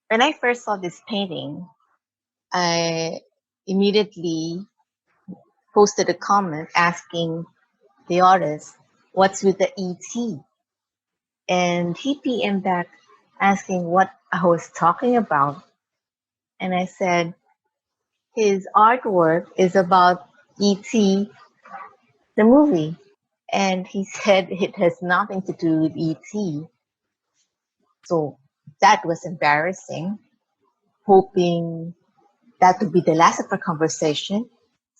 When I first saw this painting, I immediately posted a comment asking the artist, "What's with the ET?" And he PM'd back asking what I was talking about. And I said, his artwork is about ET, the movie. And he said it has nothing to do with ET. So that was embarrassing, hoping that would be the last of our conversation.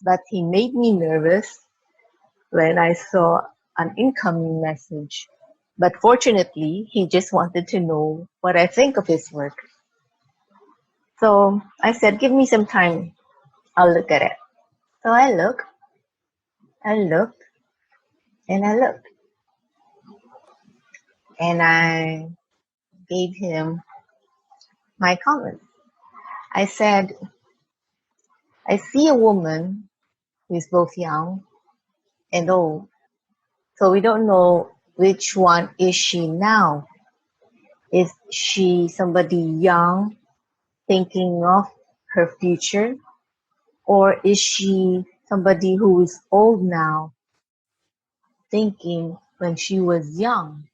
But he made me nervous when I saw an incoming message. But fortunately, he just wanted to know what I think of his work. So I said, give me some time. I'll look at it. So I looked, and I looked, and I gave him my comment. I said, I see a woman who is both young and old. So we don't know which one is she now. Is she somebody young thinking of her future? Or is she somebody who is old now thinking when she was young?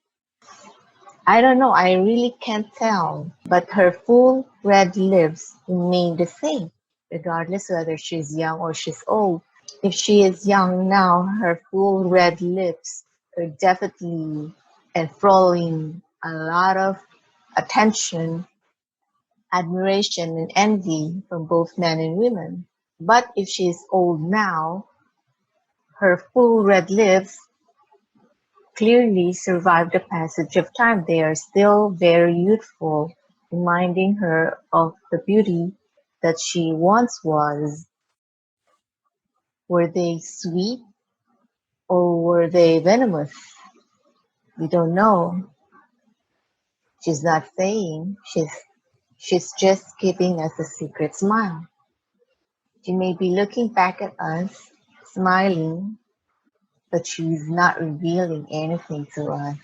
I don't know, I really can't tell. But her full red lips remain the same, regardless whether she's young or she's old. If she is young now, her full red lips are definitely enthralling a lot of attention, admiration, and envy from both men and women. But if she is old now, her full red lips clearly survive the passage of time. They are still very youthful, reminding her of the beauty that she once was. Were they sweet or were they venomous? We don't know. She's not saying. She's just giving us a secret smile. She may be looking back at us, smiling, but she's not revealing anything to us.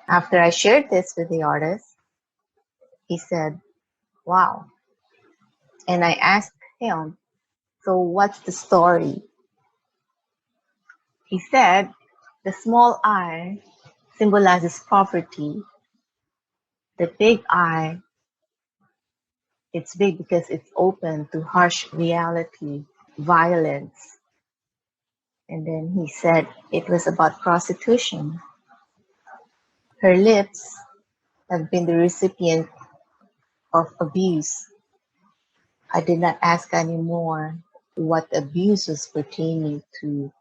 After I shared this with the artist, he said, wow. And I asked him, so what's the story? He said, the small eye symbolizes poverty. The big eye, it's big because it's open to harsh reality, violence. And then he said it was about prostitution. Her lips have been the recipient of abuse. I did not ask anymore what abuse was pertaining to.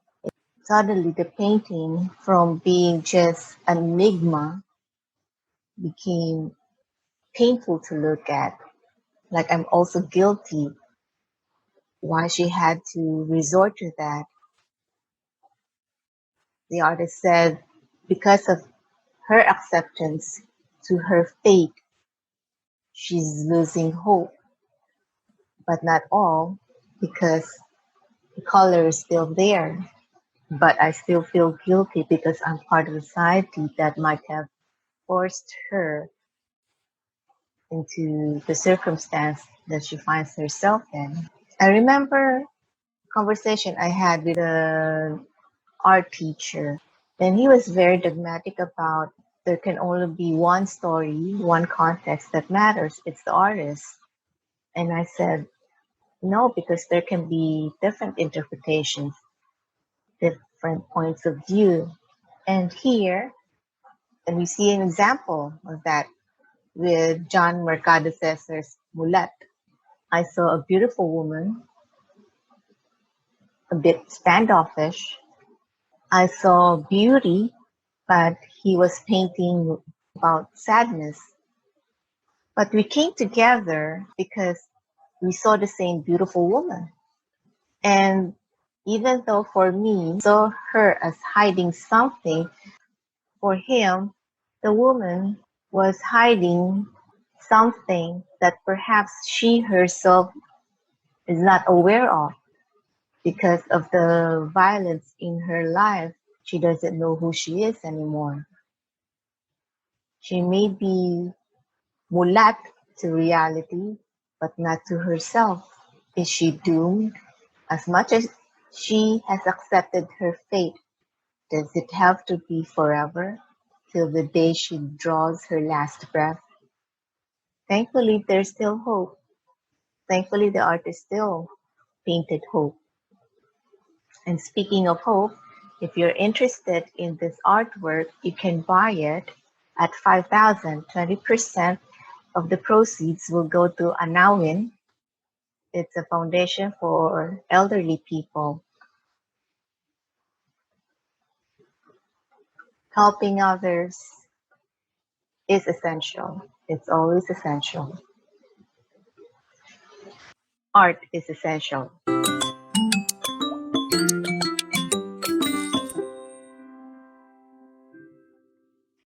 Suddenly, the painting, from being just an enigma, became painful to look at. Like I'm also guilty why she had to resort to that. The artist said because of her acceptance to her fate, she's losing hope, but not all, because the color is still there. But I still feel guilty because I'm part of a society that might have forced her into the circumstance that she finds herself in. I remember a conversation I had with an art teacher, and he was very dogmatic about there can only be one story, one context that matters. It's the artist. And I said, no, because there can be different interpretations, different points of view. And here, and we see an example of that with John Mercado Cesar's Mulat. I saw a beautiful woman, a bit standoffish. I saw beauty, but he was painting about sadness. But we came together because we saw the same beautiful woman. And even though for me, saw her as hiding something, for him, the woman was hiding something that perhaps she herself is not aware of because of the violence in her life. She doesn't know who she is anymore. She may be mulat to reality, but not to herself. Is she doomed? As much as she has accepted her fate, does it have to be forever, till the day she draws her last breath? Thankfully, there's still hope. Thankfully, the artist still painted hope. And speaking of hope, if you're interested in this artwork, you can buy it at 5,000. 20% of the proceeds will go to Anawin. It's a foundation for elderly people. Helping others is essential. It's always essential. Art is essential.